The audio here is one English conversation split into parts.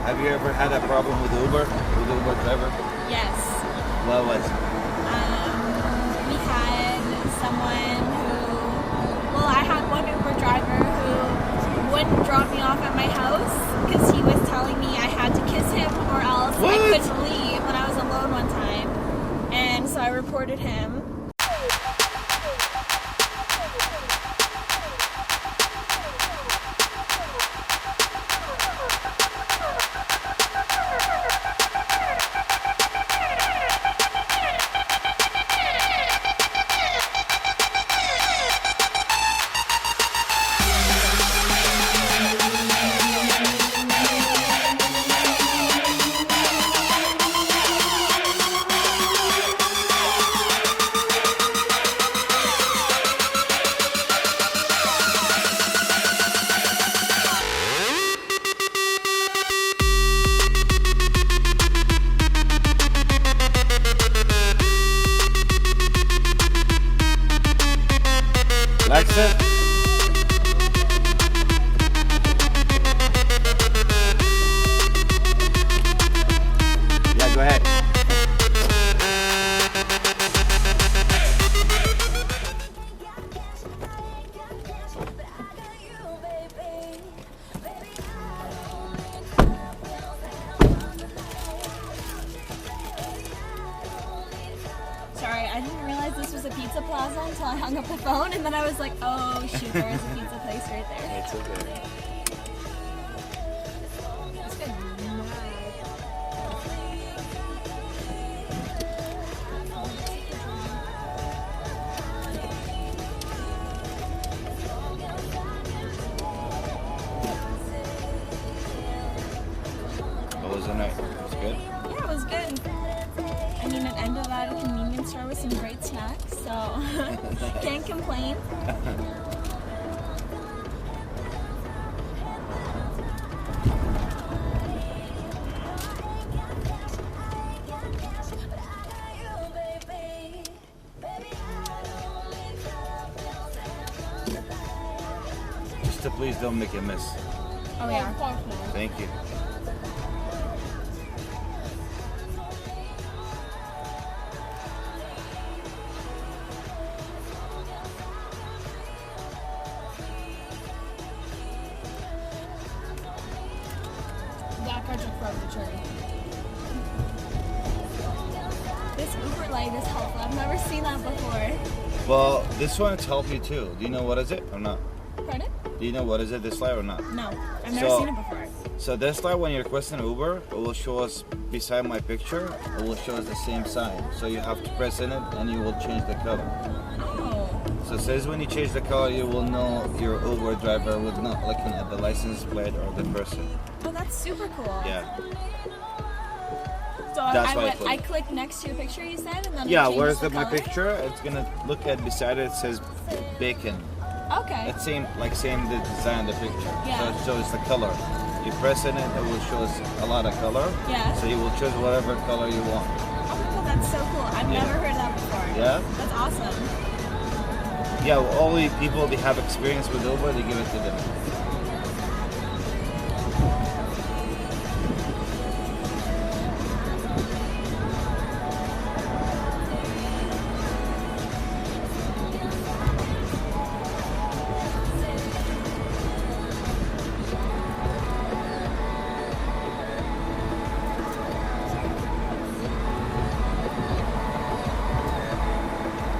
Have you ever had a problem with Uber driver? Yes. What was? We had someone who, I had one Uber driver who wouldn't drop me off at my house because he was telling me I had to kiss him or else I couldn't leave when I was alone one time. And so I reported him. Alexa? Yeah, go ahead. Sorry, I didn't realize this was a pizza plaza until I hung up the phone, and then I was like, oh shoot, there is a pizza place right there. It's okay. It's good. What was the night? It was good? Yeah, it was good. I mean, it ended at a convenience store with some great snacks, so can't complain. Just to please don't make a mess. Oh yeah. Thank you. That part took forever to charge. This Uber light is helpful. I've never seen that before. Well, this one it's helped me too. Do you know what is it or not? Pardon? Do you know what is it, this light or not? No, I've never So- seen it before. So this light, when you're requesting Uber, it will show us beside my picture, it will show us the same sign. So you have to press in it and you will change the color. Oh. So it says when you change the color, you will know your Uber driver with not looking at the license plate or the person. Oh, that's super cool. Yeah. So That's why I I clicked next to your picture, you said, and then Yeah, it changes where's the my color? picture? It's gonna look at beside it, it says bacon. Okay. It's same the design of the picture. Yeah. So it shows the color. You press in it, it will show us a lot of color. Yeah. So you will choose whatever color you want. Oh, that's so cool. I've Yeah. never heard that before. Yeah? That's awesome. Yeah, well, all the people they have experience with Uber, they give it to them.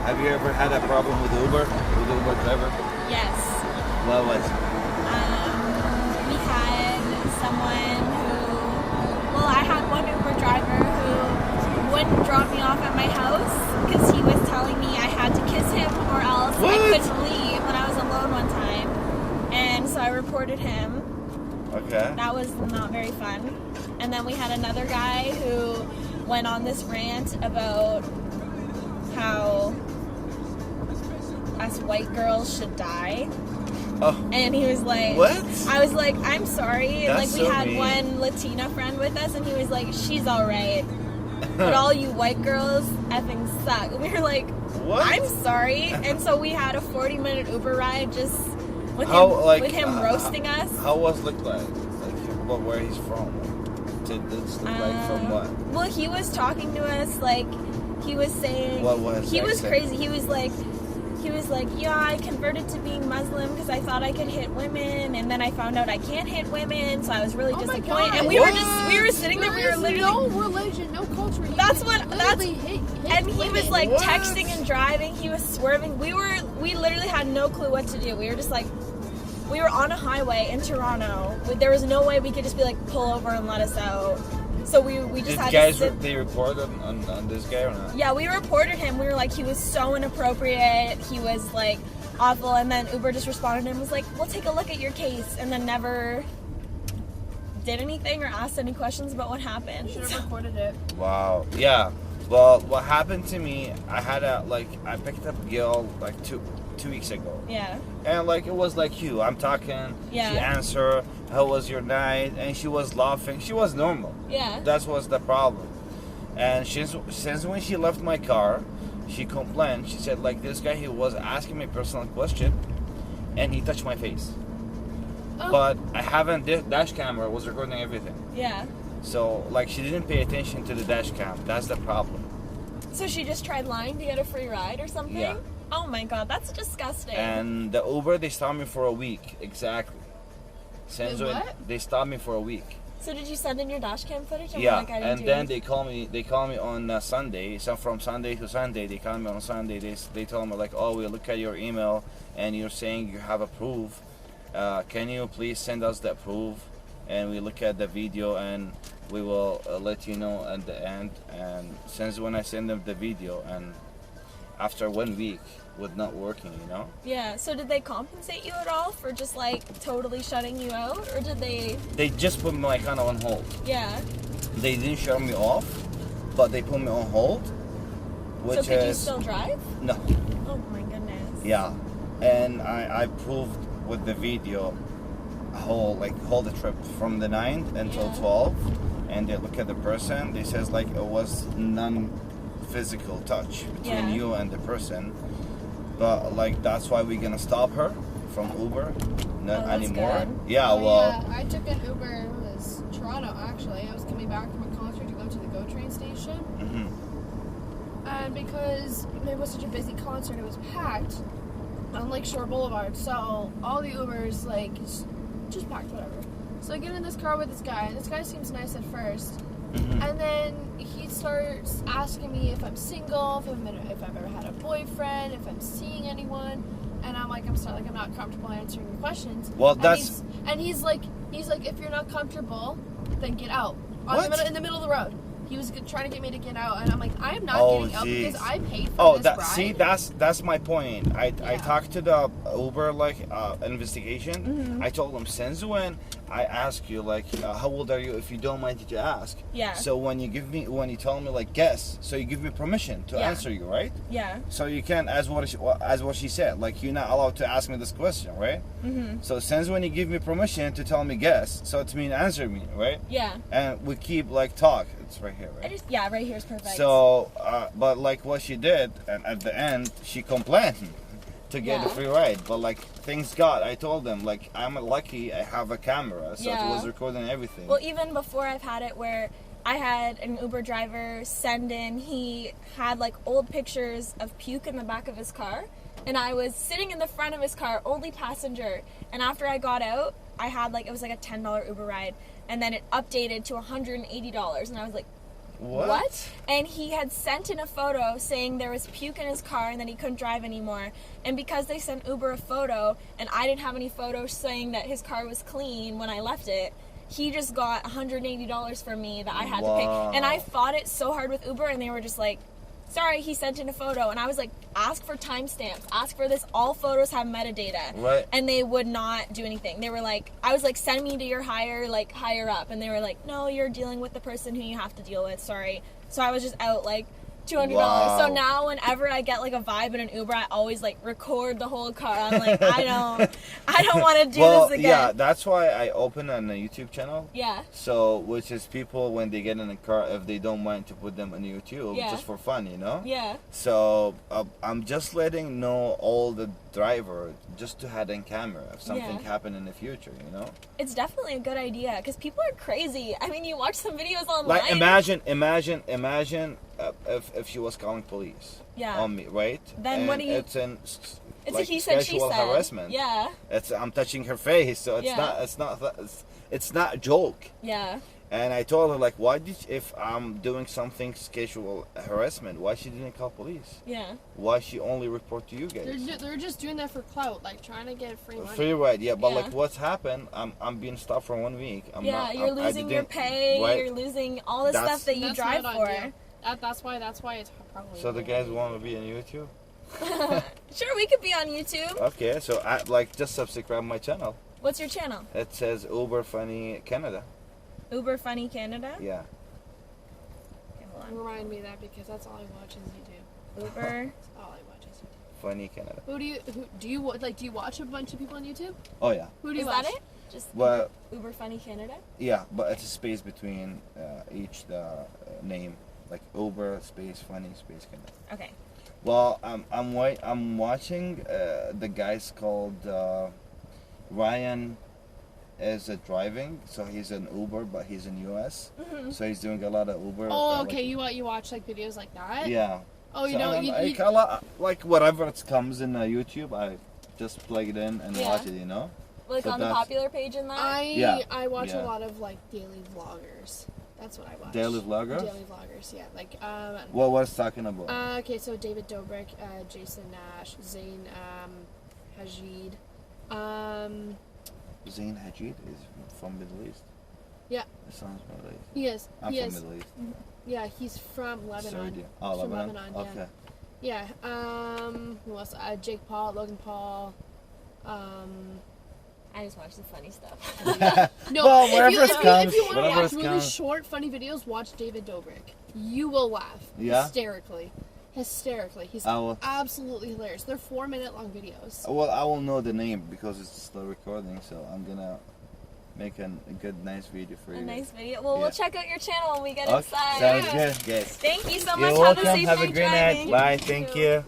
Have you ever had a problem with Uber driver? Yes. What was? We had someone who, I had one Uber driver who wouldn't drop me off at my house because he was telling me I had to kiss him or else I couldn't leave when I was alone one time. And so I reported him. Okay. That was not very fun. And then we had another guy who went on this rant about how us white girls should die. Oh. And he was like, What? I was like, I'm sorry. And That's like we so had mean. one Latina friend with us, and he was like, she's alright. But all you white girls effing suck. And we were like, What? I'm sorry. And so we had a 40-minute Uber ride just with How, him, like, with him roasting us. How was look like? Like, where he's from? attendance look like from what? Well, he was talking to us like he was saying. What was he that was saying? crazy. He was like, yeah, I converted to being Muslim because I thought I could hit women, and then I found out I can't hit women, so I was really disappointed. God. And we were sitting there, we were literally no religion, no culture. And he was like texting and driving. He was swerving. We literally had no clue what to do. We were just like, we were on a highway in Toronto. There was no way we could just be like, pull over and let us out. So we just had to sit. They report on this guy or not? Yeah, we reported him. We were like, he was so inappropriate. He was like awful. And then Uber just responded and was like, we'll take a look at your case. And then never did anything or asked any questions about what happened. Should have recorded it. Wow. Yeah. Well, what happened to me, I picked up a girl like two weeks ago. Yeah. And like it was like you. I'm talking. Yeah. She answered, how was your night? And she was laughing. She was normal. Yeah. That was the problem. And since when she left my car, she complained. She said like this guy, he was asking me a personal question and he touched my face. Oh. But I haven't, the dash camera was recording everything. Yeah. So like she didn't pay attention to the dash cam. That's the problem. So she just tried lying to get a free ride or something? Yeah. Oh my god, that's disgusting. And the Uber, they stopped me for a week. Exactly. Since when what? they stopped me for a week. So did you send in your dash cam footage? And Yeah, like, I didn't and do then anything? they call me on Sunday. So from Sunday to Sunday, they call me on Sunday. They tell me like, oh, we look at your email and you're saying you have a proof. Can you please send us that proof? And we look at the video and we will let you know at the end. And since when I send them the video, and after 1 week with not working, you know? Yeah, so did they compensate you at all for just like totally shutting you out? Or did they... They just put my kind of on hold. Yeah. They didn't shut me off, but they put me on hold. Which so could you still drive? No. Oh my goodness. Yeah. And I proved with the video whole the trip from the 9th until 12, and they look at the person, they says like it was non-physical touch between you and the person, but like that's why we're gonna stop her from Uber, not anymore. Good. Yeah, Yeah, I took an Uber, it was Toronto actually. I was coming back from a concert to go to the GO train station, and because it was such a busy concert, it was packed on Lakeshore Boulevard, so all the Ubers like just packed, whatever. So I get in this car with this guy, and this guy seems nice at first, and then he starts asking me if I'm single, if I've ever had a boyfriend, if I'm seeing anyone, and I'm like, I'm not comfortable answering your questions. Well, and he's like, if you're not comfortable, then get out. In the middle of the road. He was trying to get me to get out, and I'm like, I am not getting out because I paid for this ride. See, that's my point. I talked to the Uber investigation. I told them, since when I ask you like, how old are you? If you don't mind, did you ask? Yeah. So when you tell me like guess, so you give me permission to answer you, right? Yeah. So you can, as what she said, like you're not allowed to ask me this question, right? So since when you give me permission to tell me guess, so it means answer me, right? Yeah. And we keep like talk. It's right here, right? Right here is perfect. So, but like what she did, and at the end, she complained to get a free ride. But like things got, I told them like I'm lucky I have a camera, so it was recording everything. Well, even before I've had it where I had an Uber driver send in, he had like old pictures of puke in the back of his car, and I was sitting in the front of his car, only passenger, and after I got out, I had like, it was like a $10 Uber ride, and then it updated to $180, and I was like, what? And he had sent in a photo saying there was puke in his car and that he couldn't drive anymore. And because they sent Uber a photo and I didn't have any photos saying that his car was clean when I left it, he just got $180 from me that I had to pay. And I fought it so hard with Uber, and they were just like, sorry, he sent in a photo. And I was like, ask for timestamps, ask for this, all photos have metadata. Right. And they would not do anything. They were like, I was like, send me to your higher up. And they were like, no, you're dealing with the person who you have to deal with, sorry. So I was just out like $200. Wow. So now whenever I get like a vibe in an Uber, I always like record the whole car. I'm like, I don't want to do this again. Yeah, that's why I opened a YouTube channel. Yeah. So, which is people when they get in a car, if they don't mind to put them on YouTube, Yeah. just for fun, you know. Yeah. So I'm just letting know all the driver just to have in camera if something happen in the future, you know. It's definitely a good idea because people are crazy. I mean, you watch some videos online. Like imagine if she was calling police on me, right? Then and what do you? It's It's like a he said she sexual said. harassment. Yeah. I'm touching her face, so it's not a joke. Yeah. And I told her, like, if I'm doing something sexual harassment, why she didn't call police? Yeah. Why she only report to you guys? They're just doing that for clout, like trying to get free money. Free ride, yeah. But Yeah. like, what's happened? I'm being stopped for 1 week. You're losing your pay. Right? You're losing all the stuff that you That's drive not for. ideal. That's why it's probably. So the guys want to be on YouTube? Sure, we could be on YouTube. Okay, so just subscribe my channel. What's your channel? It says Uber Funny Canada. Uber Funny Canada? Yeah. Okay, hold on. Remind me of that because that's all I watch is YouTube. Uber. That's all I watch is YouTube. Funny Canada. Do you watch a bunch of people on YouTube? Oh yeah. Who do you Is watch? that it? Just Well, Uber Funny Canada? yeah, but it's a space between each name, like Uber space Funny space Canada. Okay. Well, I'm watching the guy's called Ryan is driving, so he's an Uber, but he's in US, so he's doing a lot of Uber. Oh, okay. You watch like videos like that? Yeah. Oh, you So know, like whatever it comes in YouTube, I just plug it in and Yeah. watch it. You know. Like So on the that's- popular page in that? I watch Yeah. a lot of like daily vloggers. That's what I watch. Daily vloggers? Daily vloggers, yeah. Like What was talking about? okay, so David Dobrik, Jason Nash, Zayn Hajid. Zayn Hajid is from Middle East. Yeah. It sounds Middle East. He is. I'm he from is. Middle East. Yeah, he's from Lebanon. Saudi. Oh, He's from Lebanon. Lebanon, Okay. Yeah. Who else? Jake Paul, Logan Paul. I just watch the funny stuff. No, Well, if wherever you, it if, you, comes, if you want to whatever watch it really comes. short, funny videos, watch David Dobrik. You will laugh hysterically. He's I will- absolutely hilarious. They're 4-minute long videos. Well, I will know the name because it's still recording, so I'm gonna make a good, nice video for you. A nice video. Well, Yeah. we'll check out your channel when we get Okay, inside. sounds good. Yes. Thank you so You're much. welcome. Have a safe Have a night great driving. night. Bye. Thank you.